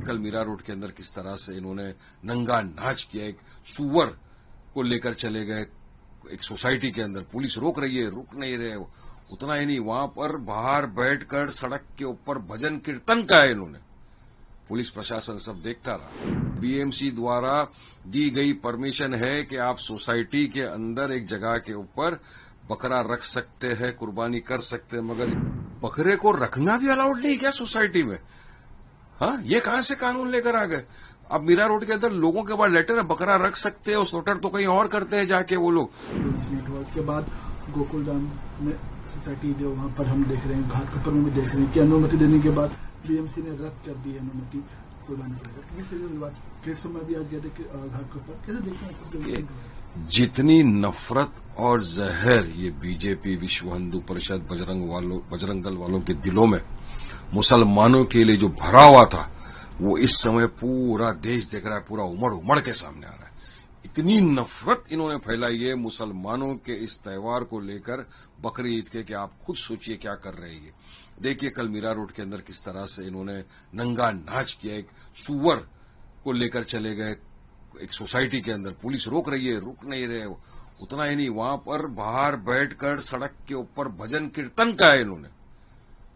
कल मीरा रोड के अंदर किस तरह से इन्होंने नंगा नाच किया, एक सुअर को लेकर चले गए एक सोसाइटी के अंदर, पुलिस रोक रही है, रुक नहीं रहे। उतना ही नहीं, वहां पर बाहर बैठकर सड़क के ऊपर भजन कीर्तन का है इन्होंने। पुलिस प्रशासन सब देखता रहा। बीएमसी द्वारा दी गई परमिशन है कि आप सोसाइटी के अंदर एक जगह के ऊपर बकरा रख सकते हैं, कुर्बानी कर सकते हैं, मगर बकरे को रखना भी अलाउड नहीं क्या सोसाइटी में? हाँ, ये कहां से कानून लेकर आ गए? अब मीरा रोड के अंदर लोगों के बाद लेटर है, बकरा रख सकते हैं, स्लॉटर तो कहीं और करते हैं जाके वो लोग। उसके बाद गोकुलधाम में सोसाइटी जो वहां पर हम देख रहे हैं, घाटकोपर में भी देख रहे हैं कि अनुमति देने के बाद बीएमसी ने रद्द कर दी अनुमति कुर्बानी करेगा। डेढ़ सौ में भी आ गया थे घाटकोपर। कैसे देखते हैं? जितनी नफरत और जहर ये बीजेपी, विश्व हिंदू परिषद, बजरंग दल वालों के दिलों में मुसलमानों के लिए जो भरा हुआ था, वो इस समय पूरा देश देख रहा है, पूरा उमड़ उमड़ के सामने आ रहा है। इतनी नफरत इन्होंने फैलाई है मुसलमानों के इस त्योहार को लेकर, बकरी ईद के, कि आप खुद सोचिए क्या कर रहे हैं। देखिए कल मीरा रोड के अंदर किस तरह से इन्होंने नंगा नाच किया, एक सुअर को लेकर चले गए एक सोसाइटी के अंदर, पुलिस रोक रही है, रुक नहीं रहे। उतना ही नहीं, वहां पर बाहर बैठकर सड़क के ऊपर भजन कीर्तन का है इन्होंने।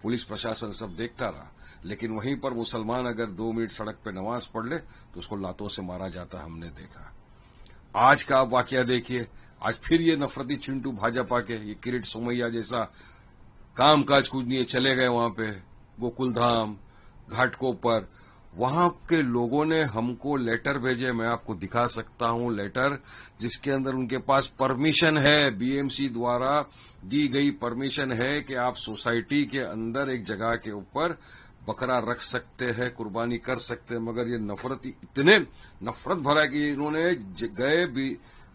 पुलिस प्रशासन सब देखता रहा, लेकिन वहीं पर मुसलमान अगर 2 मिनट सड़क पे नमाज पढ़ ले तो उसको लातों से मारा जाता हमने देखा। आज का आप वाकया देखिए, आज फिर ये नफरती चिंटू भाजपा के, ये किरीट सोमैया जैसा काम काज कुछ नहीं है, चले गए वहां पे गोकुलधाम, घाटकोपर। वहां के लोगों ने हमको लेटर भेजे, मैं आपको दिखा सकता हूं लेटर, जिसके अंदर उनके पास परमिशन है, बीएमसी द्वारा दी गई परमिशन है कि आप सोसाइटी के अंदर एक जगह के ऊपर बकरा रख सकते हैं, कुर्बानी कर सकते हैं। मगर ये इतने नफरत भरा कि इन्होंने गए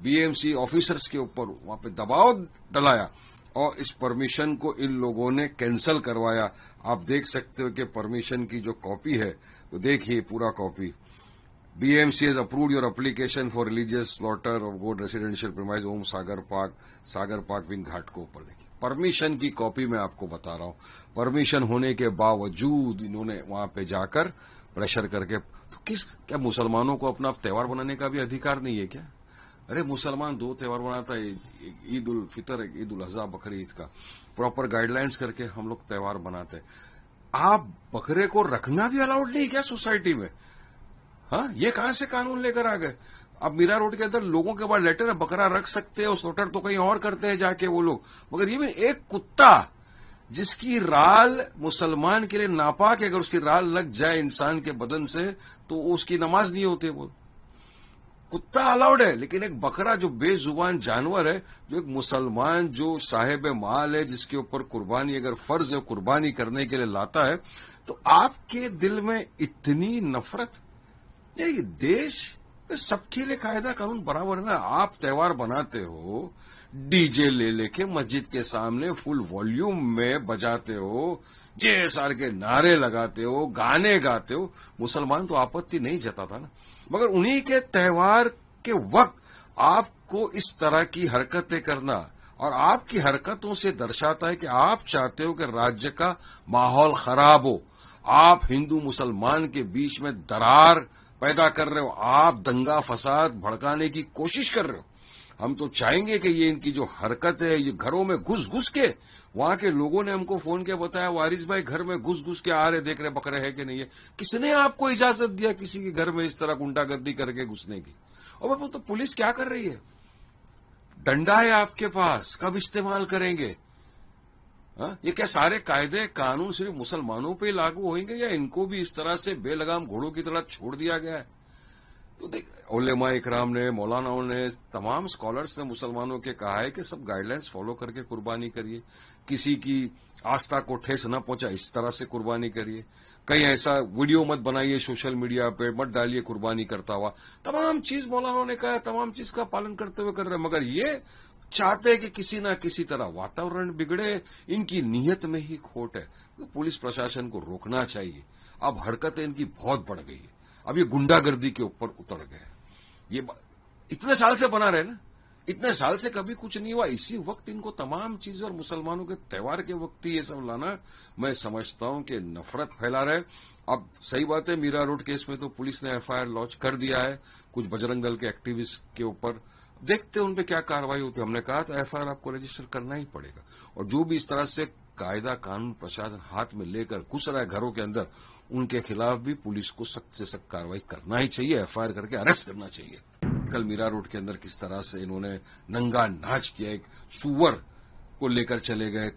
बीएमसी ऑफिसर्स के ऊपर वहां पे दबाव डलाया और इस परमिशन को इन लोगों ने कैंसल करवाया। आप देख सकते हो कि परमिशन की जो कॉपी है, तो देखिए पूरा copy. BMC has approved your application for religious slaughter of goat residential premise Om Sagar park wing Ghatkopar. देखिए परमिशन की कॉपी मैं आपको बता रहा हूं। परमिशन होने के बावजूद इन्होंने वहां पे जाकर प्रेशर करके, तो क्या मुसलमानों को अपना त्योहार बनाने का भी अधिकार नहीं है क्या? अरे मुसलमान 2 त्योहार बनाता है, ईद उल फितर, एक ईद उल अजहा, बकरी ईद का प्रॉपर गाइडलाइंस करके हम लोग त्योहार बनाते हैं। आप बकरे को रखना भी अलाउड नहीं क्या सोसाइटी में? हाँ, ये कहां से कानून लेकर आ गए? अब मीरा रोड के अंदर लोगों के बाद लेटर है, बकरा रख सकते हैं, स्लॉटर तो कहीं और करते हैं जाके वो लोग। मगर ये भी एक कुत्ता जिसकी राल मुसलमान के लिए नापाक है, अगर उसकी राल लग जाए इंसान के बदन से तो उसकी नमाज नहीं होती। वो कुत्ता अलाउड है, लेकिन एक बकरा जो बेजुबान जानवर है, जो एक मुसलमान जो साहिब माल है, जिसके ऊपर कुर्बानी अगर फर्ज है कुर्बानी करने के लिए लाता है, तो आपके दिल में इतनी नफरत? ये देश सबके लिए कायदा कानून बराबर है ना। आप त्योहार बनाते हो, डीजे ले लेके मस्जिद के सामने फुल वॉल्यूम में बजाते हो, JSR के नारे लगाते हो, गाने गाते हो, मुसलमान तो आपत्ति नहीं जताता ना। मगर उन्हीं के त्योहार के वक्त आपको इस तरह की हरकतें करना, और आपकी हरकतों से दर्शाता है कि आप चाहते हो कि राज्य का माहौल खराब हो, आप हिंदू मुसलमान के बीच में दरार पैदा कर रहे हो, आप दंगा फसाद भड़काने की कोशिश कर रहे हो। हम तो चाहेंगे कि ये इनकी जो हरकत है, ये घरों में घुस घुस के, वहां के लोगों ने हमको फोन किया, बताया वारिस भाई घर में घुस घुस के आ रहे, देख रहे बकरे है कि नहीं है। किसने आपको इजाजत दिया किसी के घर में इस तरह गुंडागर्दी करके घुसने की? और वो तो पुलिस क्या कर रही है? डंडा है आपके पास, कब इस्तेमाल करेंगे? हाँ? ये क्या सारे कायदे कानून सिर्फ मुसलमानों पे लागू होंगे, या इनको भी इस तरह से बेलगाम घोड़ों की तरह छोड़ दिया गया है? तो देख, उलेमा इकराम ने, मौलानाओं ने, तमाम स्कॉलर्स ने मुसलमानों के कहा है कि सब गाइडलाइंस फॉलो करके कुर्बानी करिए, किसी की आस्था को ठेस न पहुंचा इस तरह से कुर्बानी करिए, कहीं ऐसा वीडियो मत बनाइए सोशल मीडिया पे, मत डालिए कुर्बानी करता हुआ। तमाम चीज मौलानाओं ने कहा, तमाम चीज का पालन करते हुए कर रहे हैं। मगर ये चाहते हैं कि किसी न किसी तरह वातावरण बिगड़े, इनकी नीयत में ही खोट है। तो पुलिस प्रशासन को रोकना चाहिए। अब हरकतें इनकी बहुत बढ़ गई है, अब ये गुंडागर्दी के ऊपर उतर गए। ये इतने साल से बना रहे ना, इतने साल से कभी कुछ नहीं हुआ, इसी वक्त इनको तमाम चीजें और मुसलमानों के त्योहार के वक्त ही ये सब लाना, मैं समझता हूं कि नफरत फैला रहे। अब सही बात है, मीरा रोड केस में तो पुलिस ने एफआईआर लॉन्च कर दिया है कुछ बजरंग दल के एक्टिविस्ट के ऊपर, देखते हैं उन पे क्या कार्रवाई होती है। हमने कहा था एफआईआर आपको रजिस्टर करना ही पड़ेगा, और जो भी इस तरह से कायदा कानून प्रशासन हाथ में लेकर घुस रहा है घरों के अंदर, उनके खिलाफ भी पुलिस को सख्त से सख्त कार्रवाई करना ही चाहिए, एफआईआर करके अरेस्ट करना चाहिए। कल मीरा रोड के अंदर किस तरह से इन्होंने नंगा नाच किया, एक सुअर को लेकर चले गए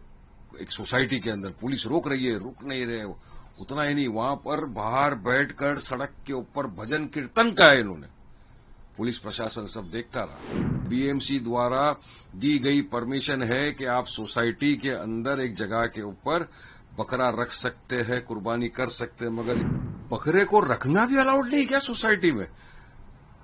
एक सोसाइटी के अंदर, पुलिस रोक रही है, रुक नहीं रहे। उतना ही नहीं, वहां पर बाहर बैठकर सड़क के ऊपर भजन कीर्तन का है इन्होंने, पुलिस प्रशासन सब देखता रहा। बीएमसी द्वारा दी गई परमिशन है कि आप सोसाइटी के अंदर एक जगह के ऊपर बकरा रख सकते हैं, कुर्बानी कर सकते हैं, मगर बकरे को रखना भी अलाउड नहीं क्या सोसाइटी में?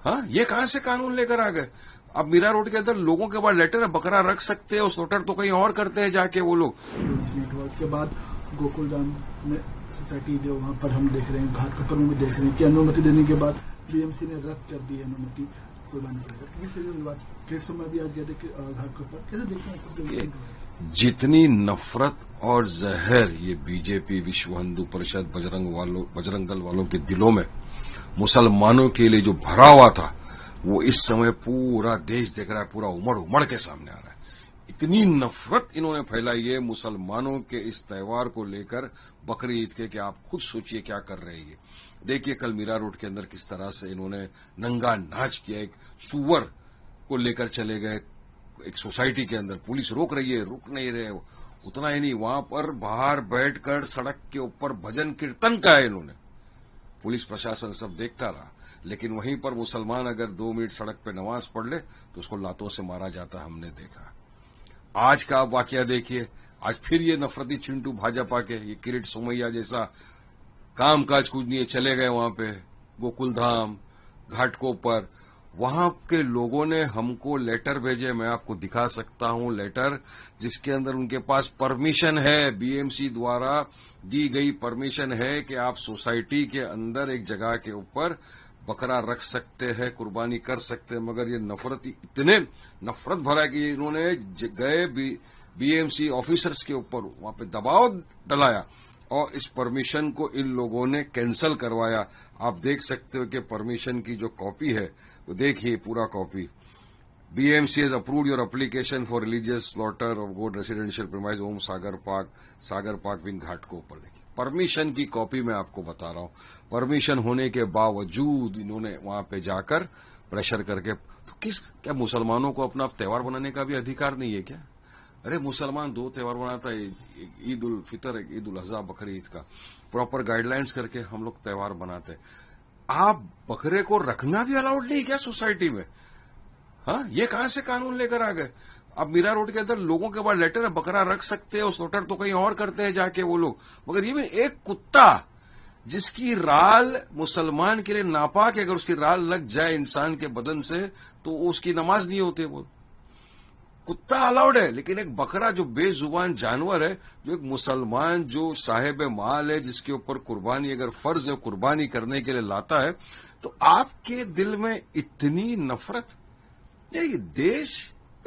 हाँ, ये कहां से कानून लेकर आ गए? अब मीरा रोड के अंदर लोगों के पास लेटर है, बकरा रख सकते हैं, उस लेटर तो कहीं और करते हैं जाके वो लोग। उसके बाद गोकुलधाम में सोसाइटी जो वहां पर हम देख रहे हैं, घाट कपरों में देख रहे हैं कि अनुमति देने के बाद बीएमसी ने रद्द कर दी अनुमति कुर्बानी पर। गेट समय भी आ गया थे घाट कपर, कैसे देखते हैं? जितनी नफरत और जहर ये बीजेपी, विश्व हिंदू परिषद, बजरंग दल वालों के दिलों में मुसलमानों के लिए जो भरा हुआ था, वो इस समय पूरा देश देख रहा है, पूरा उमड़ उमड़ के सामने आ रहा है। इतनी नफरत इन्होंने फैलाई है मुसलमानों के इस त्योहार को लेकर, बकरी ईद के, कि आप खुद सोचिए क्या कर रहे हैं। देखिए कल मीरा रोड के अंदर किस तरह से इन्होंने नंगा नाच किया, एक सुअर को लेकर चले गए एक सोसाइटी के अंदर, पुलिस रोक रही है, रुक नहीं रहे। उतना ही नहीं, वहां पर बाहर बैठकर सड़क के ऊपर भजन कीर्तन का है इन्होंने, पुलिस प्रशासन सब देखता रहा। लेकिन वहीं पर मुसलमान अगर 2 मिनट सड़क पे नमाज पढ़ ले तो उसको लातों से मारा जाता, हमने देखा। आज का आप वाकया देखिए, आज फिर ये नफरती चिंटू भाजपा के, ये किरीट सोमैया जैसा काम काज कुछ नहीं है, चले गए वहां पे गोकुलधाम घाटकोपर। वहां के लोगों ने हमको लेटर भेजे, मैं आपको दिखा सकता हूं लेटर, जिसके अंदर उनके पास परमिशन है, बीएमसी द्वारा दी गई परमिशन है कि आप सोसाइटी के अंदर एक जगह के ऊपर बकरा रख सकते हैं, कुर्बानी कर सकते हैं। मगर ये इतने नफरत भरा कि इन्होंने गए बीएमसी ऑफिसर्स के ऊपर, वहां पे दबाव डलाया और इस परमिशन को इन लोगों ने कैंसिल करवाया। आप देख सकते हो कि परमिशन की जो कॉपी है, तो देखिए पूरा copy. BMC has approved your application for religious slaughter of goat residential premise home Sagar park wing घाट को ऊपर देखिए, परमिशन की कॉपी मैं आपको बता रहा हूं। परमिशन होने के बावजूद इन्होंने वहां पे जाकर प्रेशर करके, तो क्या मुसलमानों को अपना त्योहार बनाने का भी अधिकार नहीं है क्या? अरे मुसलमान 2 त्योहार मनाता है, ईद उल फितर, ईद उल अजहा, बकरी ईद का प्रॉपर गाइडलाइंस करके हम लोग त्योहार बनाते हैं। आप बकरे को रखना भी अलाउड नहीं क्या सोसाइटी में? हाँ, ये कहां से कानून लेकर आ गए? अब मीरा रोड के अंदर लोगों के पास लेटर है, बकरा रख सकते हैं, उस लेटर तो कहीं और करते हैं जाके वो लोग। मगर ये भी एक कुत्ता जिसकी राल मुसलमान के लिए नापाक है, अगर उसकी राल लग जाए इंसान के बदन से तो उसकी नमाज नहीं होती। वो कुत्ता अलाउड है, लेकिन एक बकरा जो बेजुबान जानवर है, जो एक मुसलमान जो साहेब माल है, जिसके ऊपर कुर्बानी अगर फर्ज है कुर्बानी करने के लिए लाता है, तो आपके दिल में इतनी नफरत? ये देश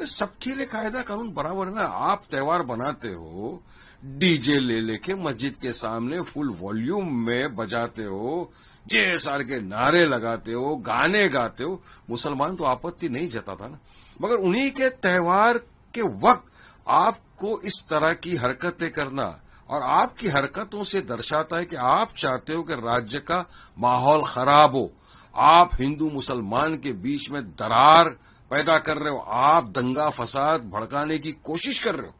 सबके लिए कायदा कानून बराबर है ना। आप त्योहार बनाते हो, डीजे ले लेके मस्जिद के सामने फुल वॉल्यूम में बजाते हो, JSR के नारे लगाते हो, गाने गाते हो, मुसलमान तो आपत्ति नहीं जताता ना। मगर उन्हीं के त्योहार के वक्त आपको इस तरह की हरकतें करना, और आपकी हरकतों से दर्शाता है कि आप चाहते हो कि राज्य का माहौल खराब हो, आप हिंदू मुसलमान के बीच में दरार पैदा कर रहे हो, आप दंगा फसाद भड़काने की कोशिश कर रहे हो।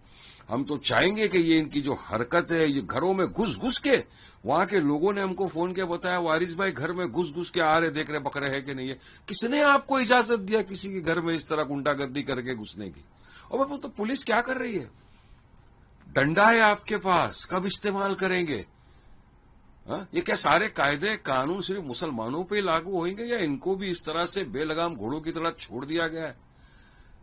हम तो चाहेंगे कि ये इनकी जो हरकत है, ये घरों में घुस घुस के, वहां के लोगों ने हमको फोन किया, बताया वारिस भाई घर में घुस घुस के आ रहे, देख रहे बकरे है कि नहीं है। किसने आपको इजाजत दिया किसी के घर में इस तरह गुंडागर्दी करके घुसने की? और वो तो पुलिस क्या कर रही है? डंडा है आपके पास, कब इस्तेमाल करेंगे? ये क्या सारे कायदे कानून सिर्फ मुसलमानों पे लागू होंगे, या इनको भी इस तरह से बेलगाम घोड़ों की तरह छोड़ दिया गया है?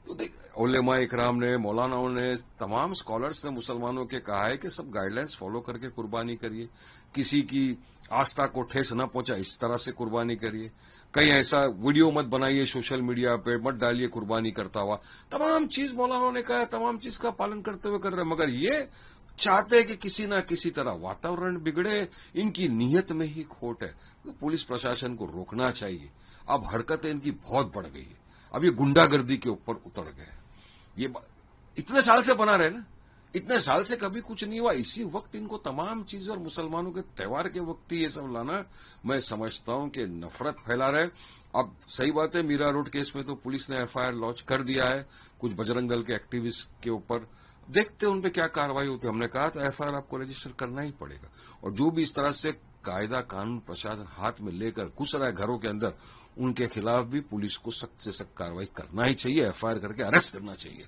तो देख, उलेमा इकराम ने, मौलानाओं ने, तमाम स्कॉलर्स ने मुसलमानों के कहा है कि सब गाइडलाइंस फॉलो करके कुर्बानी करिए। किसी की आस्था को ठेस न पहुंचा, इस तरह से कुर्बानी करिए। कहीं ऐसा वीडियो मत बनाइए सोशल मीडिया पे, मत डालिए कुर्बानी करता हुआ। तमाम चीज मौलाना ने कहा, तमाम चीज का पालन करते हुए कर रहे हैं, मगर ये चाहते हैं कि किसी ना किसी तरह वातावरण बिगड़े। इनकी नीयत में ही खोट है। तो पुलिस प्रशासन को रोकना चाहिए। अब हरकतें इनकी बहुत बढ़ गई है। अब ये गुंडागर्दी के ऊपर उतर गए। ये इतने साल से बना रहे ना, इतने साल से कभी कुछ नहीं हुआ। इसी वक्त इनको तमाम चीजें और मुसलमानों के त्योहार के वक्त ही ये सब लाना, मैं समझता हूं कि नफरत फैला रहे। अब सही बात है, मीरा रोड केस में तो पुलिस ने एफआईआर लॉन्च कर दिया है कुछ बजरंग दल के एक्टिविस्ट के ऊपर। देखते हैं उन पे क्या कार्रवाई होती है। हमने कहा था एफआईआर आपको रजिस्टर करना ही पड़ेगा, और जो भी इस तरह से कायदा कानून प्रशासन हाथ में लेकर घुस रहा है घरों के अंदर, उनके खिलाफ भी पुलिस को सख्त से सख्त कार्रवाई करना ही चाहिए। एफआईआर करके अरेस्ट करना चाहिए।